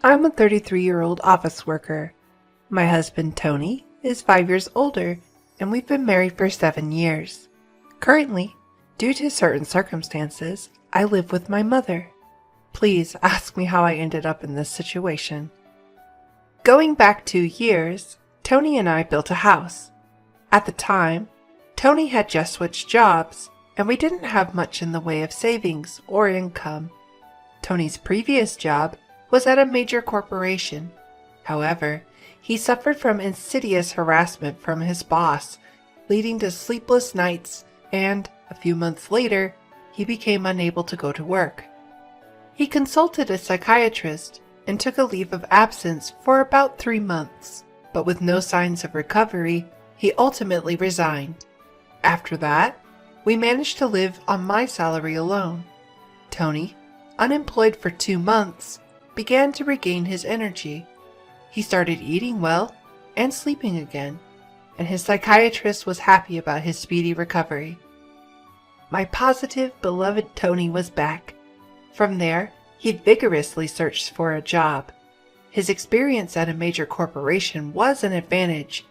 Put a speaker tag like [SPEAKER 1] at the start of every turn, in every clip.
[SPEAKER 1] I'm a 33-year-old office worker. My husband, Tony, is 5 years older, and we've been married for 7 years. Currently, due to certain circumstances, I live with my mother. Please ask me how I ended up in this situation. Going back 2 years, Tony and I built a house. At the time, Tony had just switched jobs, and we didn't have much in the way of savings or income. Tony's previous job was at a major corporation. However, he suffered from insidious harassment from his boss, leading to sleepless nights, and a few months later, he became unable to go to work. He consulted a psychiatrist and took a leave of absence for about 3 months, but with no signs of recovery, he ultimately resigned. After that, we managed to live on my salary alone. Tony, unemployed for 2 months, began to regain his energy. He started eating well and sleeping again, and his psychiatrist was happy about his speedy recovery. My positive, beloved Tony was back. From there, he vigorously searched for a job. His experience at a major corporation was an advantage,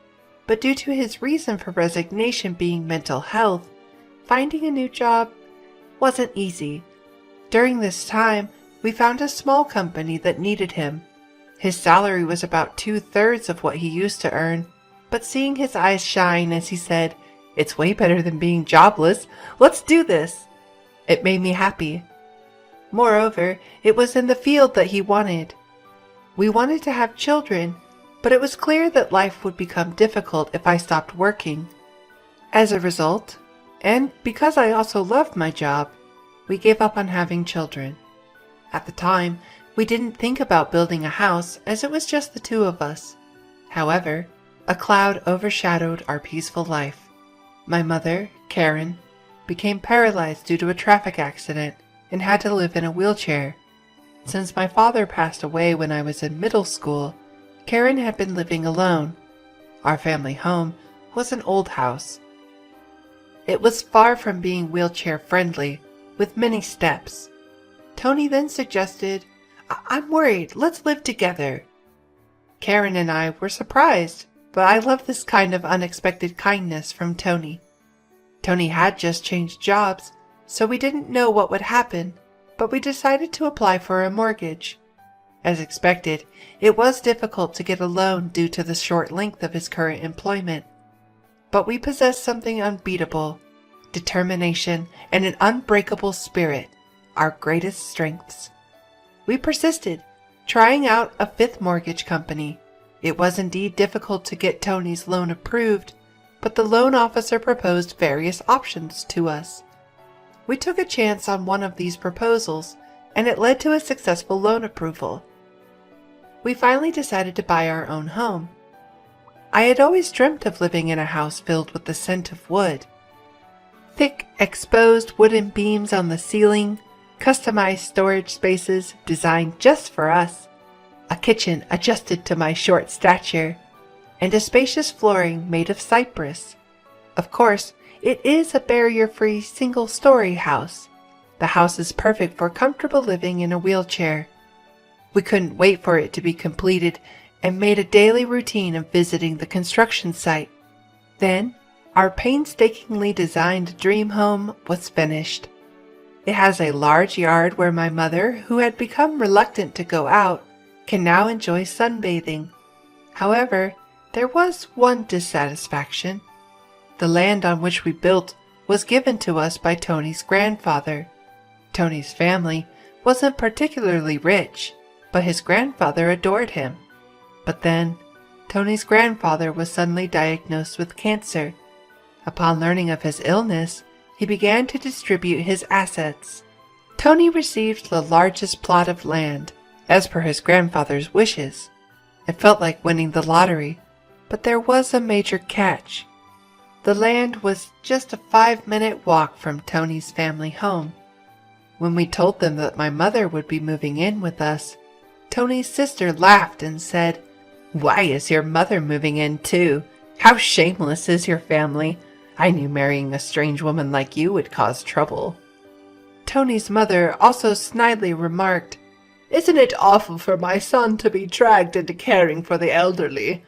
[SPEAKER 1] but due to his reason for resignation being mental health, finding a new job wasn't easy. During this time, we found a small company that needed him. His salary was about 2/3 of what he used to earn, but seeing his eyes shine as he said, "It's way better than being jobless. Let's do this," it made me happy. Moreover, it was in the field that he wanted. We wanted to have children, but it was clear that life would become difficult if I stopped working. As a result, and because I also loved my job, we gave up on having children. At the time, we didn't think about building a house as it was just the two of us. However, a cloud overshadowed our peaceful life. My mother, Karen, became paralyzed due to a traffic accident and had to live in a wheelchair. Since my father passed away when I was in middle school, Karen had been living alone. Our family home was an old house. It was far from being wheelchair friendly, with many steps. Tony then suggested, "I'm worried, let's live together." Karen and I were surprised, but I love this kind of unexpected kindness from Tony. Tony had just changed jobs, so we didn't know what would happen, but we decided to apply for a mortgage. As expected, it was difficult to get a loan due to the short length of his current employment. But we possessed something unbeatable: determination and an unbreakable spirit, our greatest strengths. We persisted, trying out a 5th mortgage company. It was indeed difficult to get Tony's loan approved, but the loan officer proposed various options to us. We took a chance on one of these proposals, and it led to a successful loan approval. We finally decided to buy our own home. I had always dreamt of living in a house filled with the scent of wood. Thick, exposed wooden beams on the ceiling, customized storage spaces designed just for us, a kitchen adjusted to my short stature, and a spacious flooring made of cypress. Of course, it is a barrier-free single-story house. The house is perfect for comfortable living in a wheelchair. We couldn't wait for it to be completed and made a daily routine of visiting the construction site. Then, our painstakingly designed dream home was finished. It has a large yard where my mother, who had become reluctant to go out, can now enjoy sunbathing. However, there was one dissatisfaction. The land on which we built was given to us by Tony's grandfather. Tony's family wasn't particularly rich, but his grandfather adored him. But then, Tony's grandfather was suddenly diagnosed with cancer. Upon learning of his illness, he began to distribute his assets. Tony received the largest plot of land, as per his grandfather's wishes. It felt like winning the lottery, but there was a major catch. The land was just a 5-minute walk from Tony's family home. When we told them that my mother would be moving in with us, Tony's sister laughed and said, "Why is your mother moving in too? How shameless is your family! I knew marrying a strange woman like you would cause trouble." Tony's mother also snidely remarked, Isn't it awful for my son to be dragged into caring for the elderly?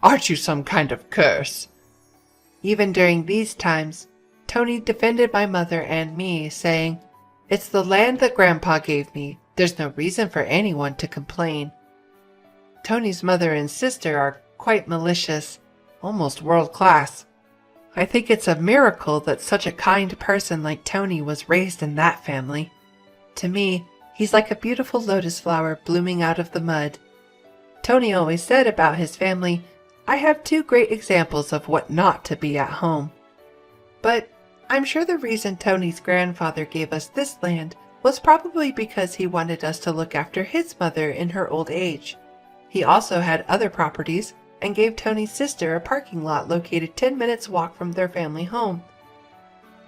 [SPEAKER 1] Aren't you some kind of curse?" Even during these times, Tony defended my mother and me, saying, "It's the land that Grandpa gave me. There's no reason for anyone to complain." Tony's mother and sister are quite malicious, almost world-class. I think it's a miracle that such a kind person like Tony was raised in that family. To me, he's like a beautiful lotus flower blooming out of the mud. Tony always said about his family, "I have two great examples of what not to be at home." But I'm sure the reason Tony's grandfather gave us this land was probably because he wanted us to look after his mother in her old age. He also had other properties and gave Tony's sister a parking lot located 10 minutes walk from their family home.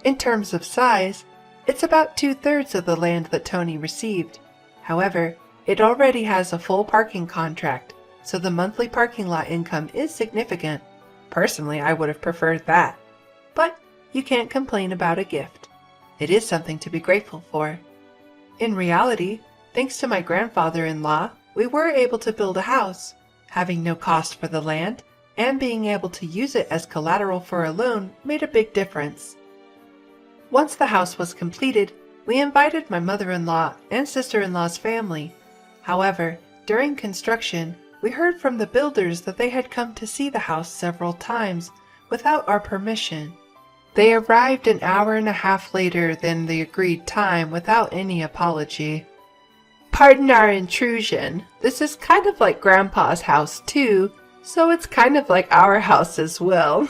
[SPEAKER 1] In terms of size, it's about 2/3 of the land that Tony received. However, it already has a full parking contract, so the monthly parking lot income is significant. Personally, I would have preferred that. But you can't complain about a gift. It is something to be grateful for. In reality, thanks to my grandfather-in-law, we were able to build a house. Having no cost for the land and being able to use it as collateral for a loan made a big difference. Once the house was completed, we invited my mother-in-law and sister-in-law's family. However, during construction, we heard from the builders that they had come to see the house several times without our permission. They arrived an hour and a half later than the agreed time without any apology. "Pardon our intrusion. This is kind of like Grandpa's house too, so it's kind of like our house as well."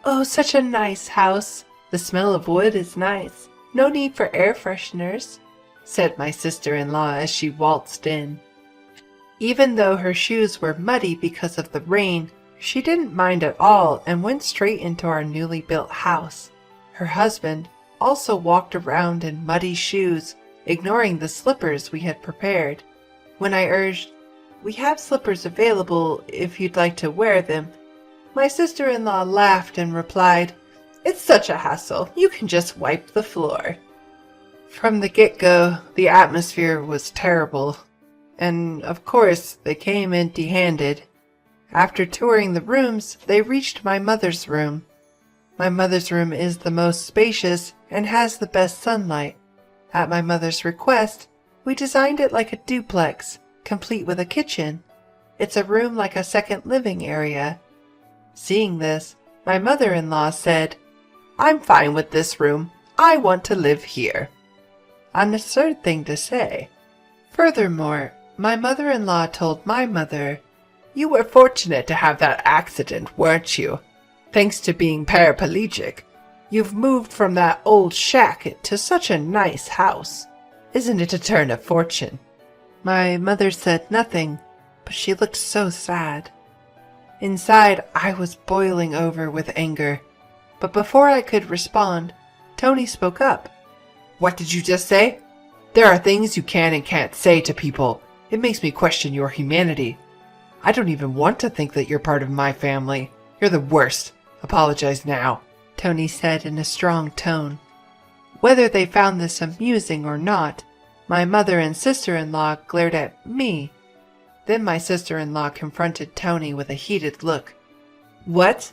[SPEAKER 1] "Oh, such a nice house. The smell of wood is nice. No need for air fresheners," said my sister-in-law as she waltzed in. Even though her shoes were muddy because of the rain, she didn't mind at all and went straight into our newly built house. Her husband also walked around in muddy shoes, ignoring the slippers we had prepared. When I urged, "We have slippers available if you'd like to wear them," my sister-in-law laughed and replied, "It's such a hassle, you can just wipe the floor." From the get-go, the atmosphere was terrible, and of course they came empty-handed. After touring the rooms, they reached my mother's room. My mother's room is the most spacious and has the best sunlight. At my mother's request, we designed it like a duplex, complete with a kitchen. It's a room like a second living area. Seeing this, my mother-in-law said, "I'm fine with this room. I want to live here." An absurd thing to say. Furthermore, my mother-in-law told my mother, "You were fortunate to have that accident, weren't you? Thanks to being paraplegic, you've moved from that old shack to such a nice house. Isn't it a turn of fortune?" My mother said nothing, but she looked so sad. Inside, I was boiling over with anger. But before I could respond, Tony spoke up. "What did you just say? There are things you can and can't say to people. It makes me question your humanity. I don't even want to think that you're part of my family. You're the worst. Apologize now," Tony said in a strong tone. Whether they found this amusing or not, my mother and sister-in-law glared at me. Then my sister-in-law confronted Tony with a heated look. What's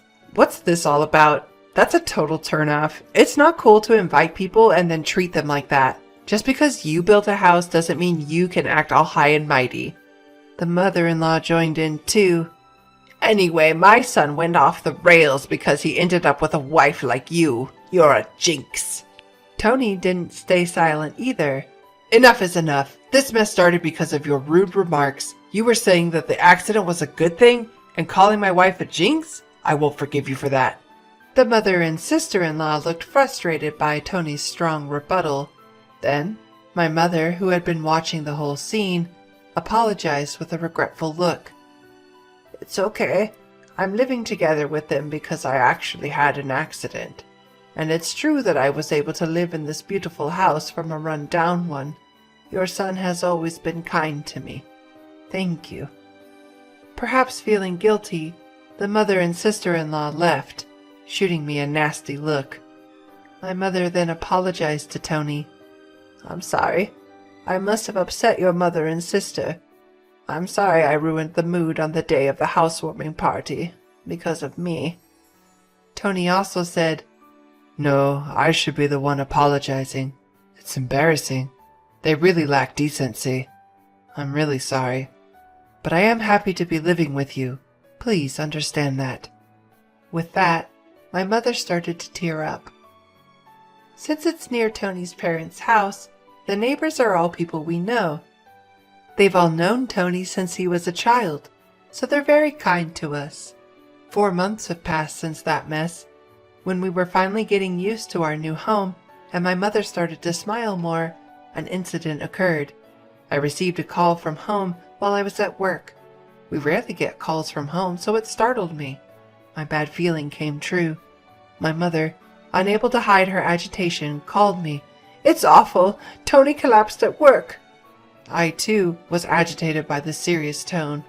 [SPEAKER 1] this all about? That's a total turnoff. It's not cool to invite people and then treat them like that. Just because you built a house doesn't mean you can act all high and mighty. The mother-in-law joined in too. "Anyway, my son went off the rails because he ended up with a wife like you. You're a jinx." Tony didn't stay silent either. "Enough is enough. This mess started because of your rude remarks. You were saying that the accident was a good thing and calling my wife a jinx? I won't forgive you for that." The mother and sister-in-law looked frustrated by Tony's strong rebuttal. Then, my mother, who had been watching the whole scene, apologized with a regretful look. "It's okay. I'm living together with them because I actually had an accident. And it's true that I was able to live in this beautiful house from a run-down one. Your son has always been kind to me. Thank you." Perhaps feeling guilty, the mother and sister-in-law left, shooting me a nasty look. My mother then apologized to Tony. "I'm sorry. I must have upset your mother and sister. I'm sorry I ruined the mood on the day of the housewarming party because of me." Tony also said, "No, I should be the one apologizing. It's embarrassing. They really lack decency. I'm really sorry. But I am happy to be living with you. Please understand that." With that, my mother started to tear up. Since it's near Tony's parents' house, the neighbors are all people we know. They've all known Tony since he was a child, so they're very kind to us. 4 months have passed since that mess. When we were finally getting used to our new home and my mother started to smile more, an incident occurred. I received a call from home while I was at work. We rarely get calls from home, so it startled me. My bad feeling came true. My mother, unable to hide her agitation, called me. "It's awful. Tony collapsed at work." I, too, was agitated by the serious tone.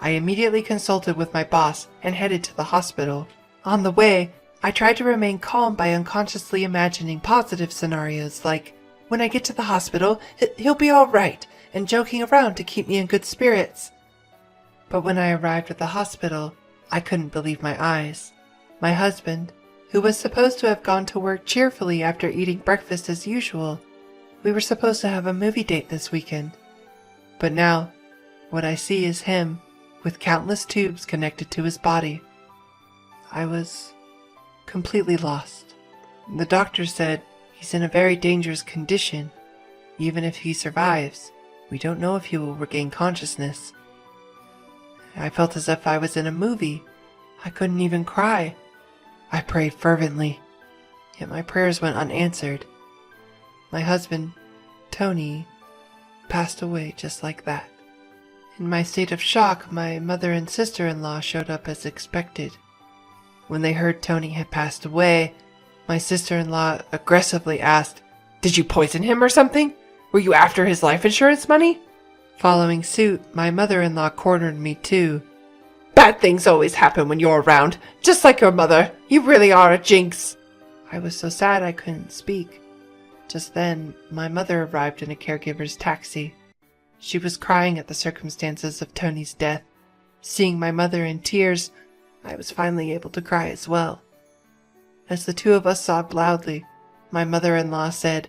[SPEAKER 1] I immediately consulted with my boss and headed to the hospital. On the way, I tried to remain calm by unconsciously imagining positive scenarios like, when I get to the hospital, he'll be all right, and joking around to keep me in good spirits. But when I arrived at the hospital, I couldn't believe my eyes. My husband, who was supposed to have gone to work cheerfully after eating breakfast as usual, we were supposed to have a movie date this weekend. But now, what I see is him, with countless tubes connected to his body. I was completely lost. The doctor said he's in a very dangerous condition. Even if he survives, we don't know if he will regain consciousness. I felt as if I was in a movie. I couldn't even cry. I prayed fervently, yet my prayers went unanswered. My husband, Tony, passed away just like that. In my state of shock, my mother and sister-in-law showed up as expected. When they heard Tony had passed away, my sister-in-law aggressively asked, "Did you poison him or something? Were you after his life insurance money?" Following suit, my mother-in-law cornered me too. "Bad things always happen when you're around, just like your mother. You really are a jinx." I was so sad I couldn't speak. Just then, my mother arrived in a caregiver's taxi. She was crying at the circumstances of Tony's death. Seeing my mother in tears, I was finally able to cry as well. As the two of us sobbed loudly, my mother-in-law said,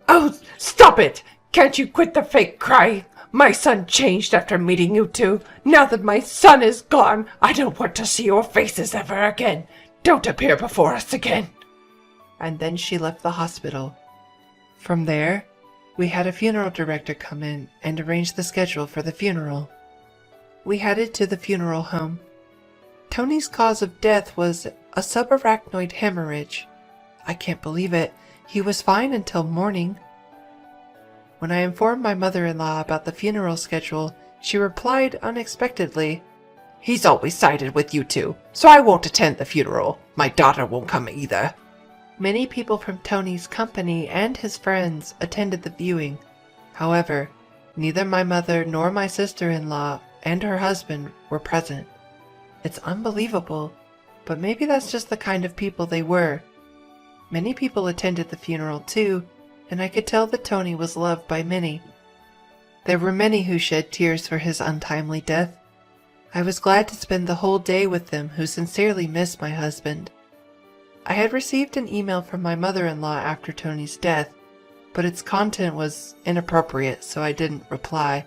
[SPEAKER 1] "Oh, stop it! Can't you quit the fake crying? My son changed after meeting you two. Now that my son is gone, I don't want to see your faces ever again. Don't appear before us again." And then she left the hospital. From there, we had a funeral director come in and arrange the schedule for the funeral. We headed to the funeral home. Tony's cause of death was a subarachnoid hemorrhage. I can't believe it. He was fine until morning. When I informed my mother-in-law about the funeral schedule, she replied unexpectedly, "He's always sided with you two, so I won't attend the funeral. My daughter won't come either." Many people from Tony's company and his friends attended the viewing. However, neither my mother nor my sister-in-law and her husband were present. It's unbelievable, but maybe that's just the kind of people they were. Many people attended the funeral too, and I could tell that Tony was loved by many. There were many who shed tears for his untimely death. I was glad to spend the whole day with them who sincerely missed my husband. I had received an email from my mother-in-law after Tony's death, but its content was inappropriate, so I didn't reply.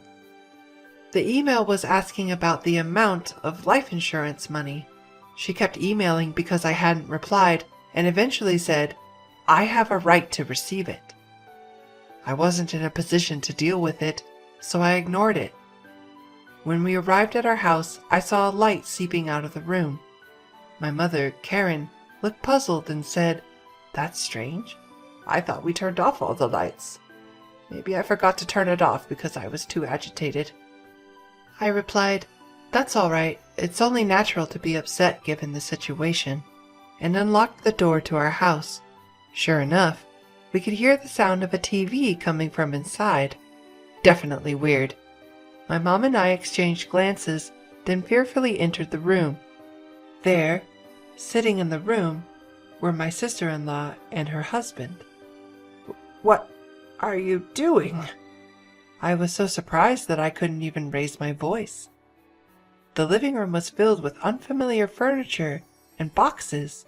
[SPEAKER 1] The email was asking about the amount of life insurance money. She kept emailing because I hadn't replied, and eventually said, "I have a right to receive it." I wasn't in a position to deal with it, so I ignored it. When we arrived at our house, I saw a light seeping out of the room. My mother, Karen, looked puzzled and said, "That's strange. I thought we turned off all the lights. Maybe I forgot to turn it off because I was too agitated." I replied, "That's all right. It's only natural to be upset given the situation," and unlocked the door to our house. Sure enough, we could hear the sound of a TV coming from inside. Definitely weird. My mom and I exchanged glances, then fearfully entered the room. There, sitting in the room, were my sister-in-law and her husband. "What are you doing?" I was so surprised that I couldn't even raise my voice. The living room was filled with unfamiliar furniture and boxes.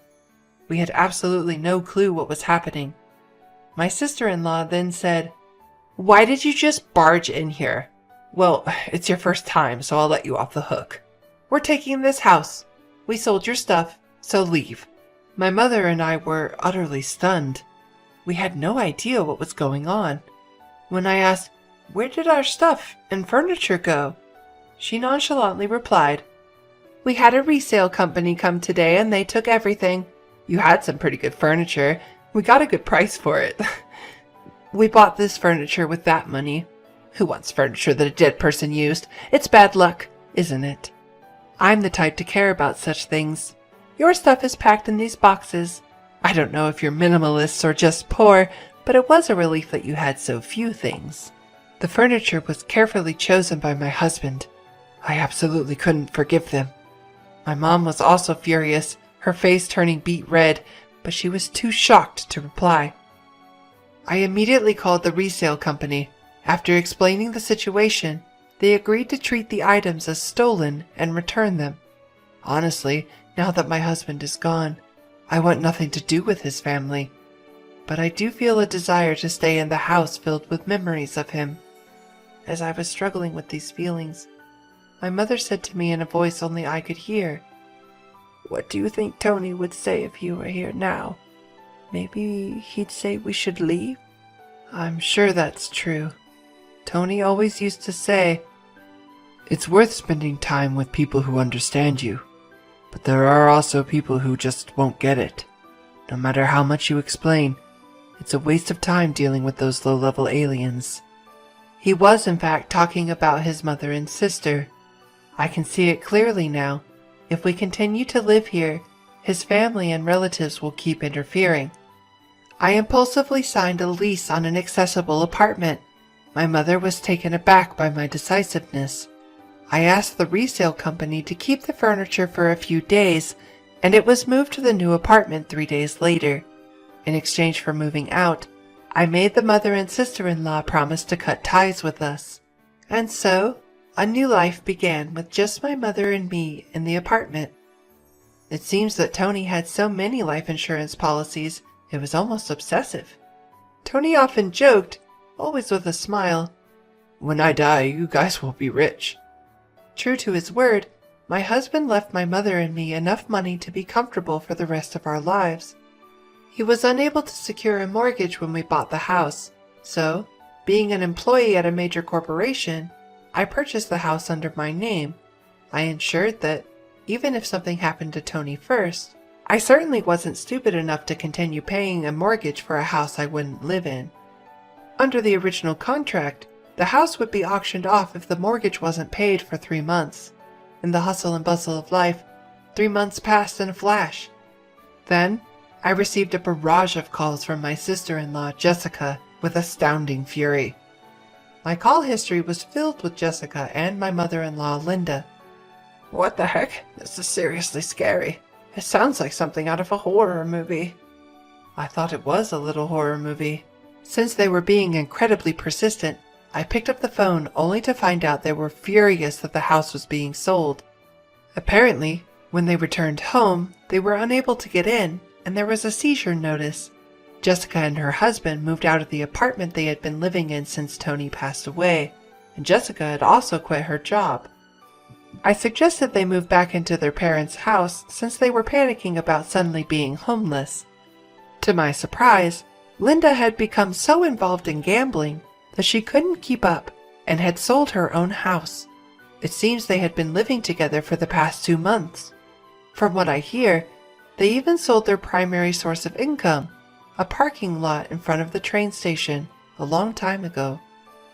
[SPEAKER 1] We had absolutely no clue what was happening. My sister-in-law then said, "Why did you just barge in here?" "Well, it's your first time, so I'll let you off the hook. We're taking this house. We sold your stuff, so leave." My mother and I were utterly stunned. We had no idea what was going on. When I asked, "Where did our stuff and furniture go?" she nonchalantly replied, "We had a resale company come today and they took everything. You had some pretty good furniture. We got a good price for it. We bought this furniture with that money. Who wants furniture that a dead person used? It's bad luck, isn't it? I'm the type to care about such things. Your stuff is packed in these boxes. I don't know if you're minimalists or just poor, but it was a relief that you had so few things." The furniture was carefully chosen by my husband. I absolutely couldn't forgive them. My mom was also furious, her face turning beet red, but she was too shocked to reply. I immediately called the resale company. After explaining the situation, they agreed to treat the items as stolen and return them. Honestly, now that my husband is gone, I want nothing to do with his family. But I do feel a desire to stay in the house filled with memories of him. As I was struggling with these feelings, my mother said to me in a voice only I could hear, "What do you think Tony would say if you were here now? Maybe he'd say we should leave?" I'm sure that's true. Tony always used to say, "It's worth spending time with people who understand you, but there are also people who just won't get it. No matter how much you explain, it's a waste of time dealing with those low-level aliens." He was in fact talking about his mother and sister. I can see it clearly now. If we continue to live here, his family and relatives will keep interfering. I impulsively signed a lease on an accessible apartment. My mother was taken aback by my decisiveness. I asked the resale company to keep the furniture for a few days, and it was moved to the new apartment 3 days later. In exchange for moving out, I made the mother and sister-in-law promise to cut ties with us. And so, a new life began with just my mother and me in the apartment. It seems that Tony had so many life insurance policies, it was almost obsessive. Tony often joked, always with a smile, "When I die, you guys will be rich." True to his word, my husband left my mother and me enough money to be comfortable for the rest of our lives. He was unable to secure a mortgage when we bought the house, so, being an employee at a major corporation, I purchased the house under my name. I ensured that, even if something happened to Tony first, I certainly wasn't stupid enough to continue paying a mortgage for a house I wouldn't live in. Under the original contract, the house would be auctioned off if the mortgage wasn't paid for 3 months. In the hustle and bustle of life, 3 months passed in a flash. Then, I received a barrage of calls from my sister-in-law, Jessica, with astounding fury. My call history was filled with Jessica and my mother-in-law, Linda. "What the heck? This is seriously scary. It sounds like something out of a horror movie." I thought it was a little horror movie. Since they were being incredibly persistent, I picked up the phone only to find out they were furious that the house was being sold. Apparently, when they returned home, they were unable to get in, and there was a seizure notice. Jessica and her husband moved out of the apartment they had been living in since Tony passed away, and Jessica had also quit her job. I suggested they move back into their parents' house since they were panicking about suddenly being homeless. To my surprise, Linda had become so involved in gambling that she couldn't keep up and had sold her own house. It seems they had been living together for the past 2 months. From what I hear, they even sold their primary source of income, a parking lot in front of the train station, a long time ago.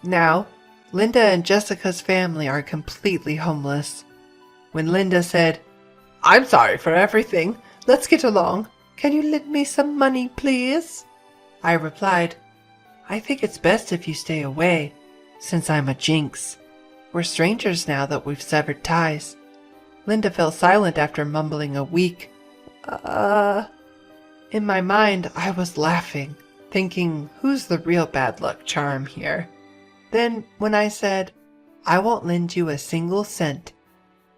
[SPEAKER 1] Now, Linda and Jessica's family are completely homeless. When Linda said, "I'm sorry for everything. Let's get along. Can you lend me some money, please?" I replied, "I think it's best if you stay away, since I'm a jinx. We're strangers now that we've severed ties." Linda fell silent after mumbling a weak, In my mind, I was laughing, thinking, who's the real bad luck charm here? Then, when I said, "I won't lend you a single cent,"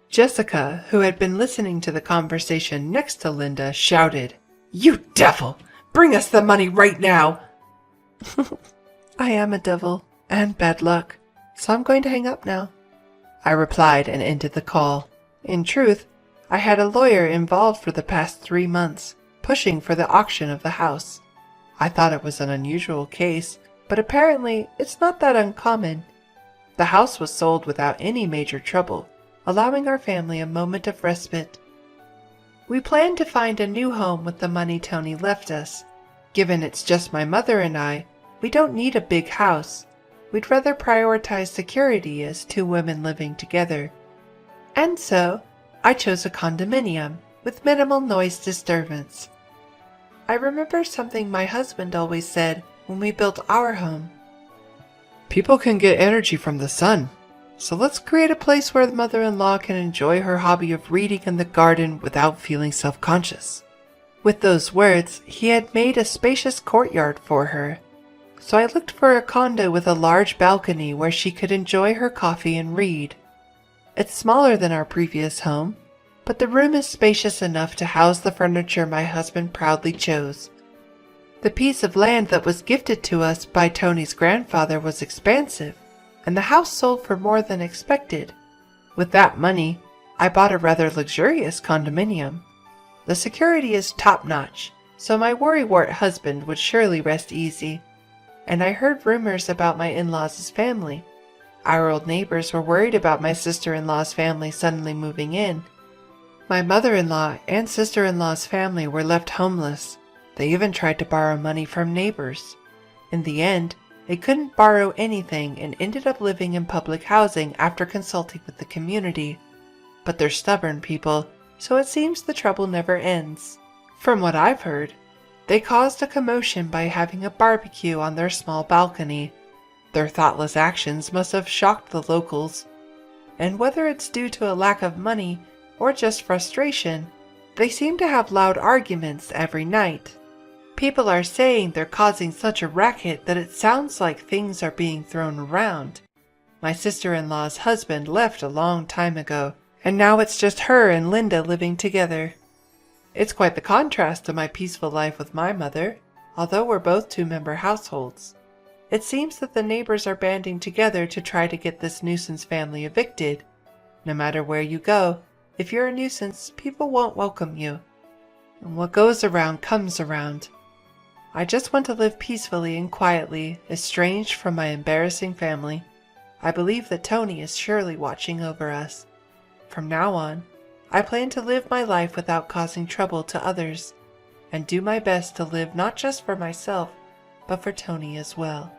[SPEAKER 1] Jessica, who had been listening to the conversation next to Linda, shouted, "You devil! Bring us the money right now!" I am a devil and bad luck, so I'm going to hang up now, I replied and ended the call. In truth, I had a lawyer involved for the past 3 months, pushing for the auction of the house. I thought it was an unusual case, but apparently it's not that uncommon. The house was sold without any major trouble, allowing our family a moment of respite. We planned to find a new home with the money Tony left us. Given it's just my mother and I, we don't need a big house. We'd rather prioritize security as 2 women living together. And so, I chose a condominium with minimal noise disturbance. I remember something my husband always said when we built our home. People can get energy from the sun, so let's create a place where the mother-in-law can enjoy her hobby of reading in the garden without feeling self-conscious. With those words, he had made a spacious courtyard for her. So I looked for a condo with a large balcony where she could enjoy her coffee and read. It's smaller than our previous home, but the room is spacious enough to house the furniture my husband proudly chose. The piece of land that was gifted to us by Tony's grandfather was expansive, and the house sold for more than expected. With that money, I bought a rather luxurious condominium. The security is top-notch, so my worrywart husband would surely rest easy. And I heard rumors about my in-laws' family. Our old neighbors were worried about my sister-in-law's family suddenly moving in. My mother-in-law and sister-in-law's family were left homeless. They even tried to borrow money from neighbors. In the end, they couldn't borrow anything and ended up living in public housing after consulting with the community. But they're stubborn people, so it seems the trouble never ends. From what I've heard, they caused a commotion by having a barbecue on their small balcony. Their thoughtless actions must have shocked the locals. And whether it's due to a lack of money or just frustration, they seem to have loud arguments every night. People are saying they're causing such a racket that it sounds like things are being thrown around. My sister-in-law's husband left a long time ago, and now it's just her and Linda living together. It's quite the contrast to my peaceful life with my mother, although we're both 2-member households. It seems that the neighbors are banding together to try to get this nuisance family evicted. No matter where you go, if you're a nuisance, people won't welcome you. And what goes around comes around. I just want to live peacefully and quietly, estranged from my embarrassing family. I believe that Tony is surely watching over us. From now on, I plan to live my life without causing trouble to others, and do my best to live not just for myself, but for Tony as well.